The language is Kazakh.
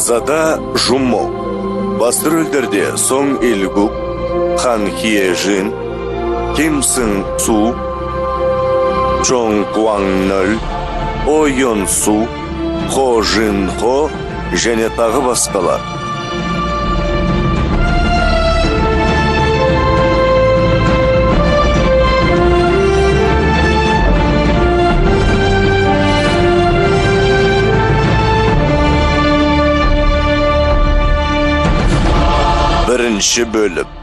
Ханзада Жуммо. Басты рөлдерде Сон Илгук, Хан Хиежин, Ким Сын Цу, Чон Гуаңнөл, О Йон Су, Хо Жин Хо және тағы басқалар. Бірінші бөлім.